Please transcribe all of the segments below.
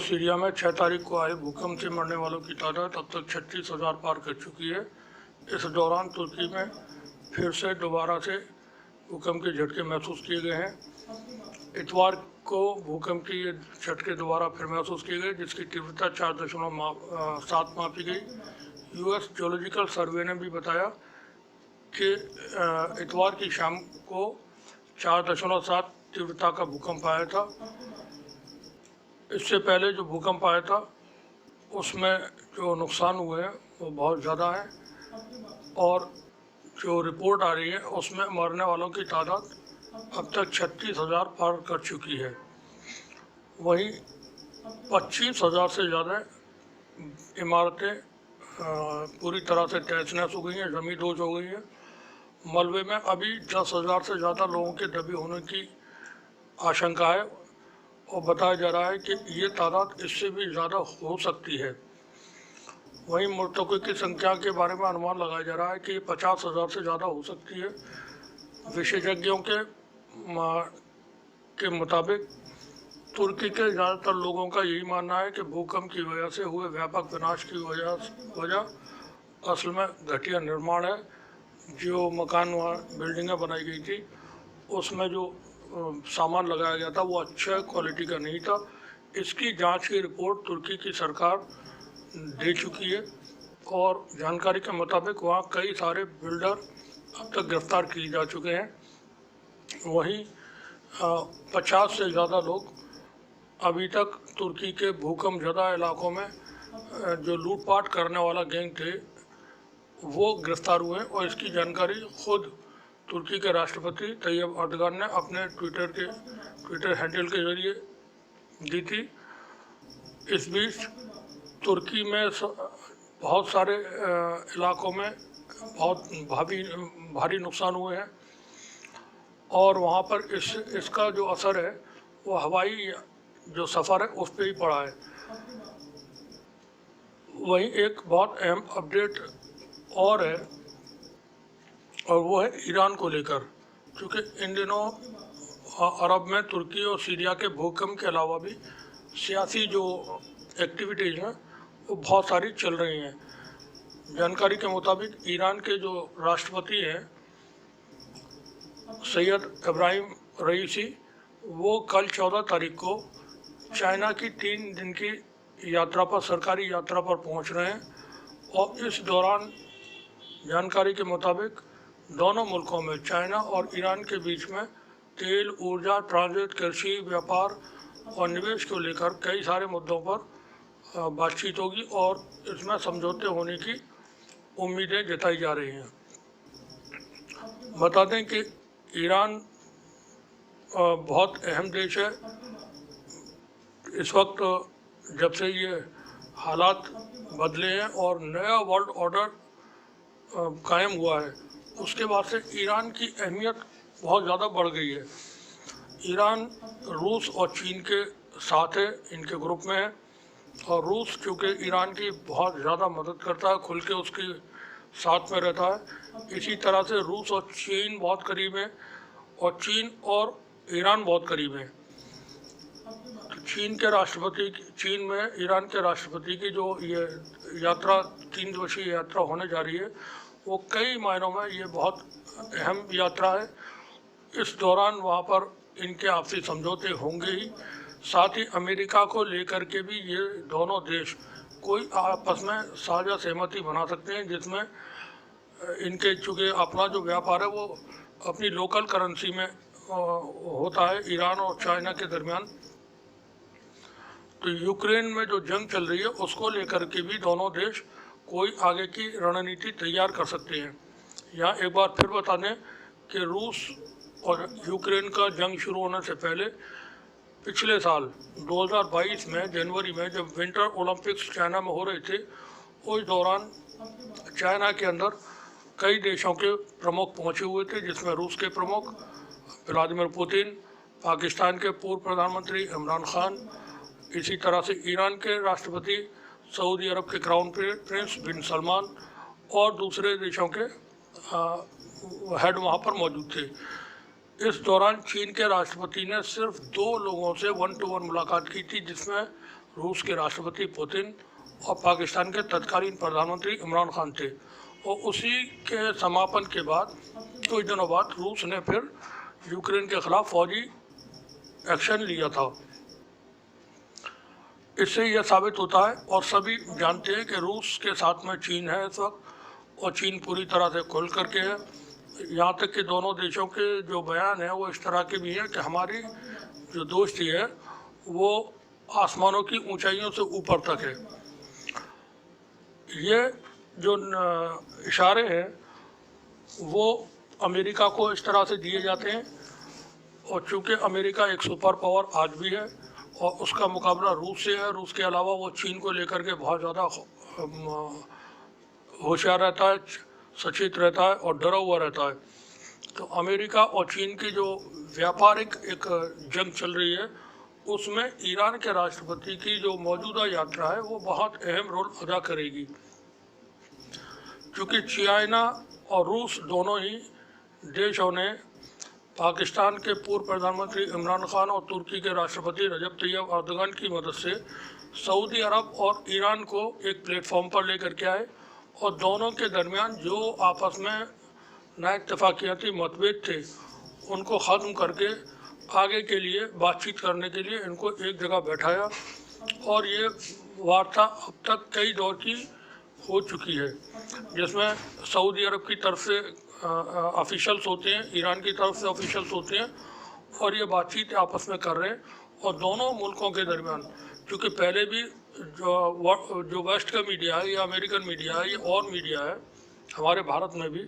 Syria में 6 तारीख को आए भूकंप से मरने वालों की तादाद अब तक 36,000 पार कर चुकी है। इस दौरान तुर्की में फिर से दोबारा से भूकंप के झटके महसूस किए गए हैं। इतवार को भूकंप के ये झटके दोबारा फिर महसूस किए गए, जिसकी तीव्रता 4.7 मापी गई। यूएस जियोलॉजिकल सर्वे ने भी बताया कि इतवार की शाम को 4.7 तीव्रता का भूकंप आया था। इससे पहले जो भूकंप आया था उसमें जो नुकसान हुए हैं वो बहुत ज़्यादा है और जो रिपोर्ट आ रही है उसमें मरने वालों की तादाद अब तक 36,000 पार कर चुकी है। वहीं 25,000 से ज़्यादा इमारतें पूरी तरह से तहस नहस हो गई हैं, ज़मींदोज़ हो गई हैं। मलबे में अभी 10,000 से ज़्यादा लोगों के दबे होने की आशंका है और बताया जा रहा है कि ये तादाद इससे भी ज़्यादा हो सकती है। वहीं मृतकों की संख्या के बारे में अनुमान लगाया जा रहा है कि 50,000 से ज़्यादा हो सकती है। विशेषज्ञों के मुताबिक तुर्की के ज़्यादातर लोगों का यही मानना है कि भूकंप की वजह से हुए व्यापक विनाश की वजह असल में घटिया निर्माण है। जो मकान बिल्डिंगें बनाई गई थी उसमें जो सामान लगाया गया था वो अच्छा क्वालिटी का नहीं था। इसकी जांच की रिपोर्ट तुर्की की सरकार दे चुकी है और जानकारी के मुताबिक वहाँ कई सारे बिल्डर अब तक गिरफ्तार किए जा चुके हैं। वहीं 50 से ज़्यादा लोग अभी तक तुर्की के भूकंप ज़दा इलाकों में जो लूटपाट करने वाला गैंग थे वो गिरफ्तार हुए और इसकी जानकारी खुद तुर्की के राष्ट्रपति तैयब अर्दगान ने अपने ट्विटर हैंडल के जरिए दी थी। इस बीच तुर्की में बहुत सारे इलाकों में बहुत भारी नुकसान हुए हैं और वहाँ पर इसका जो असर है वो हवाई जो सफ़र है उस पर ही पड़ा है। वहीं एक बहुत अहम अपडेट और है और वो है ईरान को लेकर, क्योंकि इन दिनों अरब में तुर्की और सीरिया के भूकंप के अलावा भी सियासी जो एक्टिविटीज़ हैं वो बहुत सारी चल रही हैं। जानकारी के मुताबिक ईरान के जो राष्ट्रपति हैं सैयद इब्राहिम रईसी वो कल 14 तारीख को चाइना की 3 दिन की यात्रा पर सरकारी यात्रा पर पहुंच रहे हैं और इस दौरान जानकारी के मुताबिक दोनों मुल्कों में चाइना और ईरान के बीच में तेल, ऊर्जा, ट्रांजिट, कृषि, व्यापार और निवेश को लेकर कई सारे मुद्दों पर बातचीत होगी और इसमें समझौते होने की उम्मीदें जताई जा रही हैं। बता दें कि ईरान बहुत अहम देश है। इस वक्त जब से ये हालात बदले हैं और नया वर्ल्ड ऑर्डर कायम हुआ है उसके बाद से ईरान की अहमियत बहुत ज़्यादा बढ़ गई है। ईरान रूस और चीन के साथ है, इनके ग्रुप में है और रूस चूँकि ईरान की बहुत ज़्यादा मदद करता है, खुल के उसके साथ में रहता है। इसी तरह से रूस और चीन बहुत करीब है और चीन और ईरान बहुत करीब है। तो चीन में ईरान के राष्ट्रपति की जो ये यात्रा 3 दिवसीय यात्रा होने जा रही है वो कई मायनों में ये बहुत अहम यात्रा है। इस दौरान वहाँ पर इनके आपसी समझौते होंगे ही, साथ ही अमेरिका को लेकर के भी ये दोनों देश कोई आपस में साझा सहमति बना सकते हैं जिसमें इनके चूँकि अपना जो व्यापार है वो अपनी लोकल करेंसी में होता है ईरान और चाइना के दरमियान। तो यूक्रेन में जो जंग चल रही है उसको लेकर के भी दोनों देश कोई आगे की रणनीति तैयार कर सकते हैं। यहाँ एक बार फिर बता दें कि रूस और यूक्रेन का जंग शुरू होने से पहले पिछले साल 2022 में जनवरी में जब विंटर ओलंपिक्स चाइना में हो रहे थे उस दौरान चाइना के अंदर कई देशों के प्रमुख पहुँचे हुए थे, जिसमें रूस के प्रमुख व्लादिमीर पुतिन, पाकिस्तान के पूर्व प्रधानमंत्री इमरान खान, इसी तरह से ईरान के राष्ट्रपति, सऊदी अरब के क्राउन प्रिंस बिन सलमान और दूसरे देशों के हेड वहाँ पर मौजूद थे। इस दौरान चीन के राष्ट्रपति ने सिर्फ 2 लोगों से 1-to-1 मुलाकात की थी, जिसमें रूस के राष्ट्रपति पुतिन और पाकिस्तान के तत्कालीन प्रधानमंत्री इमरान खान थे। और उसी के समापन के बाद कुछ दिनों बाद रूस ने फिर यूक्रेन के खिलाफ फौजी एक्शन लिया था। इससे यह साबित होता है और सभी जानते हैं कि रूस के साथ में चीन है इस वक्त, और चीन पूरी तरह से खुल करके है। यहाँ तक कि दोनों देशों के जो बयान हैं वो इस तरह के भी हैं कि हमारी जो दोस्ती है वो आसमानों की ऊंचाइयों से ऊपर तक है। ये जो इशारे हैं वो अमेरिका को इस तरह से दिए जाते हैं, और चूँकि अमेरिका एक सुपर पावर आज भी है और उसका मुकाबला रूस से है, रूस के अलावा वो चीन को लेकर के बहुत ज़्यादा होशियार रहता है, सचेत रहता है और डरा हुआ रहता है। तो अमेरिका और चीन की जो व्यापारिक एक जंग चल रही है उसमें ईरान के राष्ट्रपति की जो मौजूदा यात्रा है वो बहुत अहम रोल अदा करेगी, क्योंकि चाइना और रूस दोनों ही देशों ने पाकिस्तान के पूर्व प्रधानमंत्री इमरान खान और तुर्की के राष्ट्रपति रजब तैयब अर्दोगान की मदद से सऊदी अरब और ईरान को एक प्लेटफॉर्म पर लेकर के आए, और दोनों के दरमियान जो आपस में नाइत्तफाकियाती मतभेद थे उनको ख़त्म करके आगे के लिए बातचीत करने के लिए इनको एक जगह बैठाया। और ये वार्ता अब तक कई दौर की हो चुकी है, जिसमें सऊदी अरब की तरफ से ऑफिशियल्स होते हैं, ईरान की तरफ से ऑफिशियल्स होते हैं, और ये बातचीत आपस में कर रहे हैं। और दोनों मुल्कों के दरमियान, क्योंकि पहले भी जो वेस्ट का मीडिया है या अमेरिकन मीडिया है या और मीडिया है हमारे भारत में भी,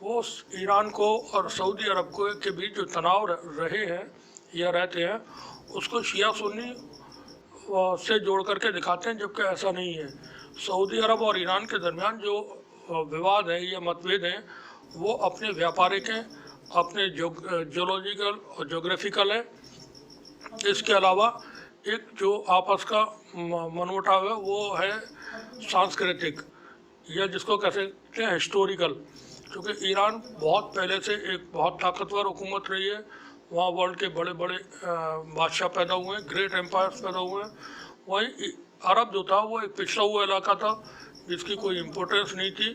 वो ईरान को और सऊदी अरब को के बीच जो तनाव रहे हैं या रहते हैं उसको शिया सुन्नी से जोड़ करके दिखाते हैं, जबकि ऐसा नहीं है। सऊदी अरब और ईरान के दरमियान जो विवाद है या मतभेद हैं वो अपने व्यापारिक हैं, अपने जियोलॉजिकल और जोग्राफिकल है। इसके अलावा एक जो आपस का मनमुटाव है वो है सांस्कृतिक, या जिसको कह सकते हैं हिस्टोरिकल, क्योंकि ईरान बहुत पहले से एक बहुत ताकतवर हुकूमत रही है। वहाँ वर्ल्ड के बड़े बड़े बादशाह पैदा हुए हैं, ग्रेट एम्पायर्स पैदा हुए हैं। वहीं अरब जो था वो एक पिछड़ा हुआ इलाका था जिसकी कोई इम्पोर्टेंस नहीं थी,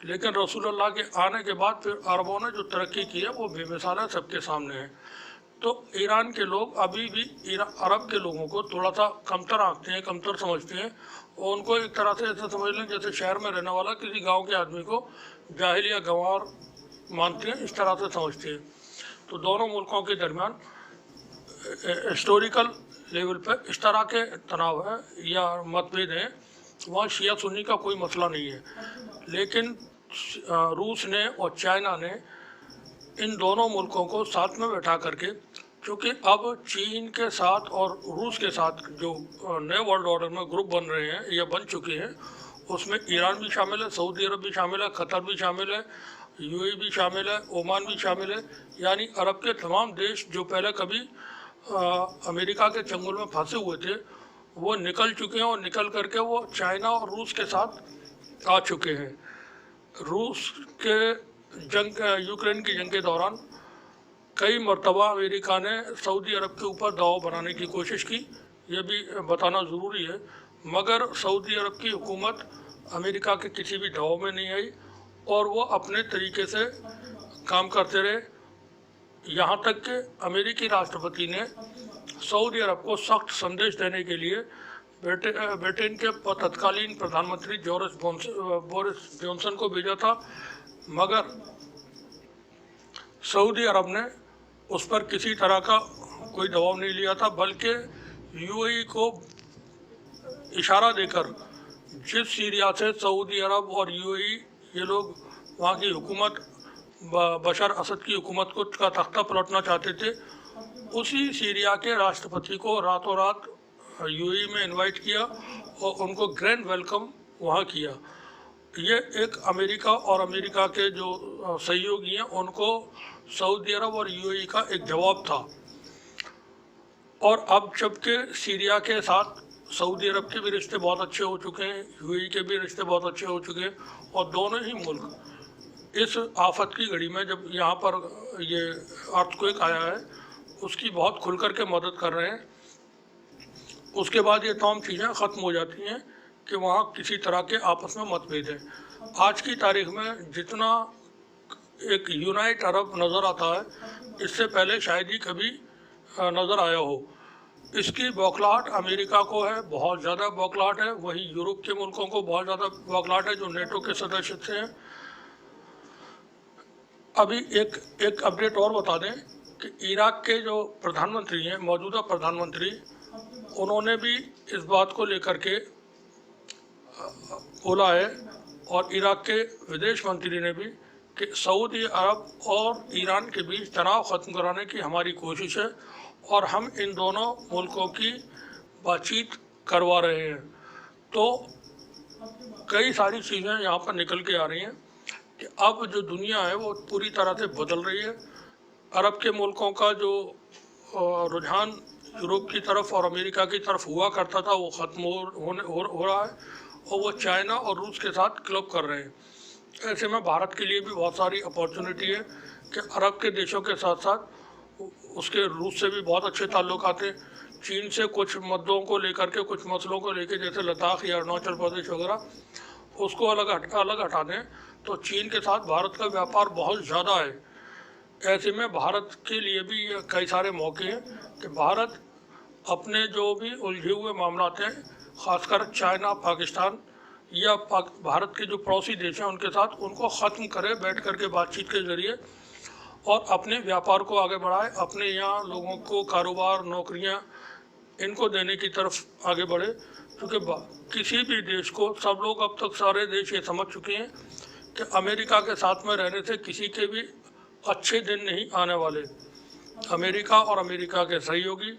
लेकिन रसूलुल्लाह के आने के बाद फिर अरबों ने जो तरक्की की है वो बेमिसाल है, सबके सामने है। तो ईरान के लोग अभी भी अरब के लोगों को थोड़ा सा कमतर आंकते हैं, कमतर समझते हैं, और उनको एक तरह से ऐसा समझ लें जैसे शहर में रहने वाला किसी गांव के आदमी को जाहिल या गंवार मानते हैं, इस तरह से समझते हैं। तो दोनों मुल्कों के दरमियान हिस्टोरिकल लेवल पर इस तरह के तनाव है या मतभेद हैं। वहाँ शिया सुन्नी का कोई मसला नहीं है, लेकिन रूस ने और चाइना ने इन दोनों मुल्कों को साथ में बैठा करके, क्योंकि अब चीन के साथ और रूस के साथ जो नए वर्ल्ड ऑर्डर में ग्रुप बन रहे हैं या बन चुके हैं उसमें ईरान भी शामिल है, सऊदी अरब भी शामिल है, कतर भी शामिल है, यूएई भी शामिल है, ओमान भी शामिल है। यानी अरब के तमाम देश जो पहले कभी अमेरिका के चंगुल में फंसे हुए थे वो निकल चुके हैं, और निकल करके वो चाइना और रूस के साथ आ चुके हैं। रूस के यूक्रेन की जंग के दौरान कई मरतबा अमेरिका ने सऊदी अरब के ऊपर दबाव बनाने की कोशिश की, ये भी बताना ज़रूरी है, मगर सऊदी अरब की हुकूमत अमेरिका के किसी भी दबाव में नहीं आई और वो अपने तरीके से काम करते रहे। यहाँ तक कि अमेरिकी राष्ट्रपति ने सऊदी अरब को सख्त संदेश देने के लिए ब्रिटेन के तत्कालीन प्रधानमंत्री बोरिस जॉनसन को भेजा था, मगर सऊदी अरब ने उस पर किसी तरह का कोई दबाव नहीं लिया था, बल्कि यूएई को इशारा देकर जिस सीरिया से सऊदी अरब और यूएई ये लोग वहाँ की हुकूमत बशर असद की हुकूमत को का तख्ता पलटना चाहते थे, उसी सीरिया के राष्ट्रपति को रातों रात यूएई में इनवाइट किया और उनको ग्रैंड वेलकम वहाँ किया। ये एक अमेरिका और अमेरिका के जो सहयोगी हैं उनको सऊदी अरब और यूएई का एक जवाब था। और अब जबकि सीरिया के साथ सऊदी अरब के भी रिश्ते बहुत अच्छे हो चुके हैं, यूएई के भी रिश्ते बहुत अच्छे हो चुके हैं, और दोनों ही मुल्क इस आफत की घड़ी में जब यहाँ पर ये अर्थक्वेक आया है उसकी बहुत खुल कर के मदद कर रहे हैं। उसके बाद ये तमाम चीज़ें ख़त्म हो जाती हैं कि वहाँ किसी तरह के आपस में मतभेद है। आज की तारीख में जितना एक यूनाइट अरब नज़र आता है, इससे पहले शायद ही कभी नज़र आया हो। इसकी बौखलाहट अमेरिका को है, बहुत ज़्यादा बौखलाहट है। वहीं यूरोप के मुल्कों को बहुत ज़्यादा बौखलाहट है जो नेटो के सदस्य थे। अभी एक एक अपडेट और बता दें कि इराक के जो प्रधानमंत्री हैं, मौजूदा प्रधानमंत्री, उन्होंने भी इस बात को लेकर के बोला है, और इराक के विदेश मंत्री ने भी, कि सऊदी अरब और ईरान के बीच तनाव ख़त्म कराने की हमारी कोशिश है और हम इन दोनों मुल्कों की बातचीत करवा रहे हैं। तो कई सारी चीज़ें यहाँ पर निकल के आ रही हैं कि अब जो दुनिया है वो पूरी तरह से बदल रही है। अरब के मुल्कों का जो रुझान यूरोप की तरफ और अमेरिका की तरफ हुआ करता था वो ख़त्म हो रहा है, और वो चाइना और रूस के साथ क्लब कर रहे हैं। ऐसे में भारत के लिए भी बहुत सारी अपॉर्चुनिटी है कि अरब के देशों के साथ साथ उसके रूस से भी बहुत अच्छे ताल्लुक आते हैं। चीन से कुछ मुद्दों को लेकर के, कुछ मसलों को लेकर, जैसे लद्दाख या अरुणाचल प्रदेश वगैरह, उसको अलग हटा दें तो चीन के साथ भारत का व्यापार बहुत ज़्यादा है। ऐसे में भारत के लिए भी ये कई सारे मौके हैं कि भारत अपने जो भी उलझे हुए मामलात हैं, ख़ासकर चाइना, पाकिस्तान या भारत के जो पड़ोसी देश हैं उनके साथ, उनको ख़त्म करे बैठ कर के बातचीत के ज़रिए, और अपने व्यापार को आगे बढ़ाए, अपने यहाँ लोगों को कारोबार, नौकरियाँ, इनको देने की तरफ आगे बढ़े। क्योंकि किसी भी देश को, सब लोग अब तक सारे देश ये समझ चुके हैं कि अमेरिका के साथ में रहने से किसी के भी अच्छे दिन नहीं आने वाले। अमेरिका और अमेरिका के सहयोगी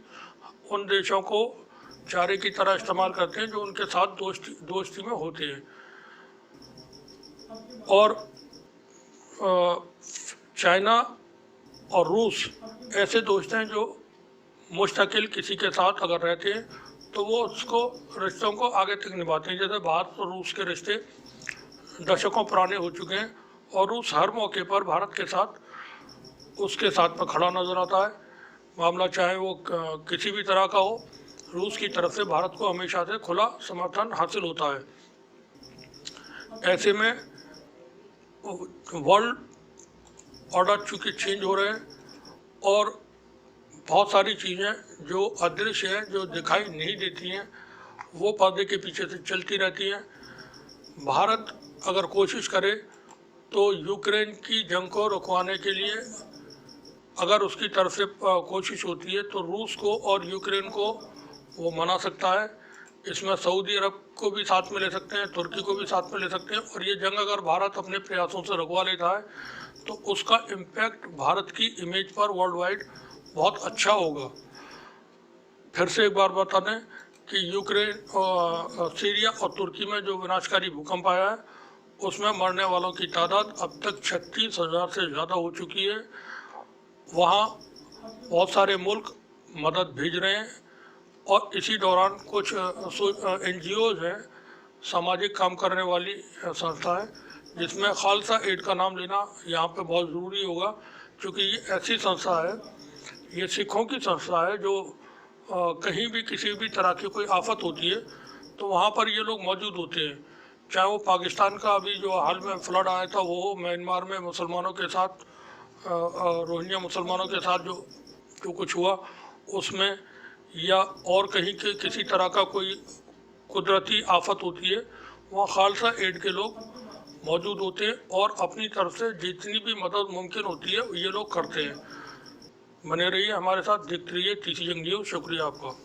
उन देशों को चारे की तरह इस्तेमाल करते हैं जो उनके साथ दोस्ती में होते हैं। और चाइना और रूस ऐसे दोस्त हैं जो मुस्तकिल किसी के साथ अगर रहते हैं तो वो उसको, रिश्तों को आगे तक निभाते हैं। जैसे भारत और रूस के रिश्ते दशकों पुराने हो चुके हैं, और रूस हर मौके पर भारत के साथ, उसके साथ में खड़ा नज़र आता है। मामला चाहे वो किसी भी तरह का हो, रूस की तरफ से भारत को हमेशा से खुला समर्थन हासिल होता है। ऐसे में वर्ल्ड ऑर्डर चूँकि चेंज हो रहे हैं, और बहुत सारी चीज़ें जो अदृश्य हैं, जो दिखाई नहीं देती हैं, वो पर्दे के पीछे से चलती रहती हैं। भारत अगर कोशिश करे तो यूक्रेन की जंग को रुकवाने के लिए, अगर उसकी तरफ से कोशिश होती है तो रूस को और यूक्रेन को वो मना सकता है। इसमें सऊदी अरब को भी साथ में ले सकते हैं, तुर्की को भी साथ में ले सकते हैं। और ये जंग अगर भारत अपने प्रयासों से रुकवा लेता है तो उसका इम्पैक्ट भारत की इमेज पर वर्ल्ड वाइड बहुत अच्छा होगा। फिर से एक बार बता दें कि यूक्रेन और सीरिया और तुर्की में जो विनाशकारी भूकंप आया है, उसमें मरने वालों की तादाद अब तक 36,000 से ज़्यादा हो चुकी है। वहाँ बहुत सारे मुल्क मदद भेज रहे हैं, और इसी दौरान कुछ NGOs हैं, सामाजिक काम करने वाली संस्था है, जिसमें खालसा एड का नाम लेना यहाँ पे बहुत ज़रूरी होगा। क्योंकि ये ऐसी संस्था है, ये सिखों की संस्था है, जो कहीं भी किसी भी तरह की कोई आफत होती है तो वहाँ पर ये लोग मौजूद होते हैं। चाहे वो पाकिस्तान का अभी जो हाल में फ्लड आया था वो हो, म्यांमार में मुसलमानों के साथ, रोहिंग्या मुसलमानों के साथ जो कुछ हुआ उसमें, या और कहीं के किसी तरह का कोई कुदरती आफत होती है, वहाँ खालसा एड के लोग मौजूद होते हैं और अपनी तरफ से जितनी भी मदद मुमकिन होती है ये लोग करते हैं। बने रहिए हमारे साथ, देखते रहिए तीसरी जंग न्यूज़। शुक्रिया आपका।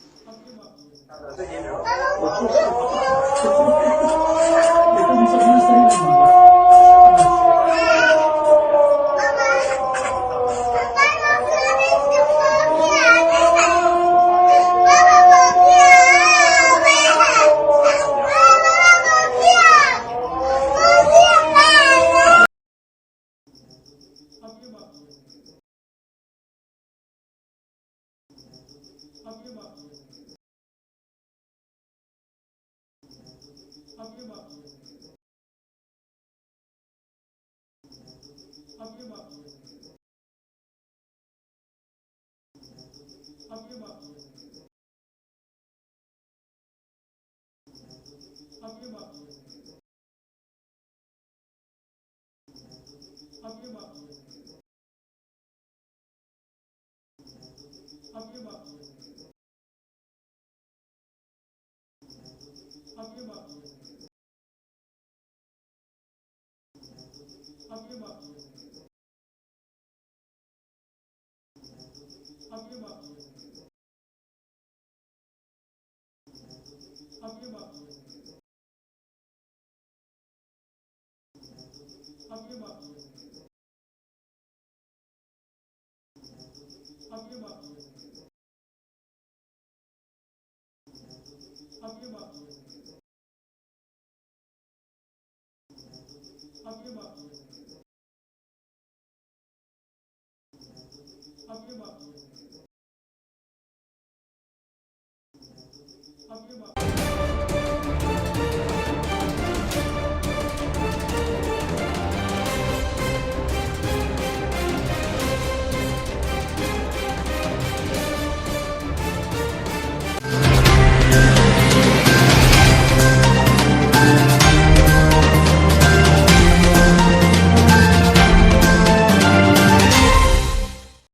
अब ये बात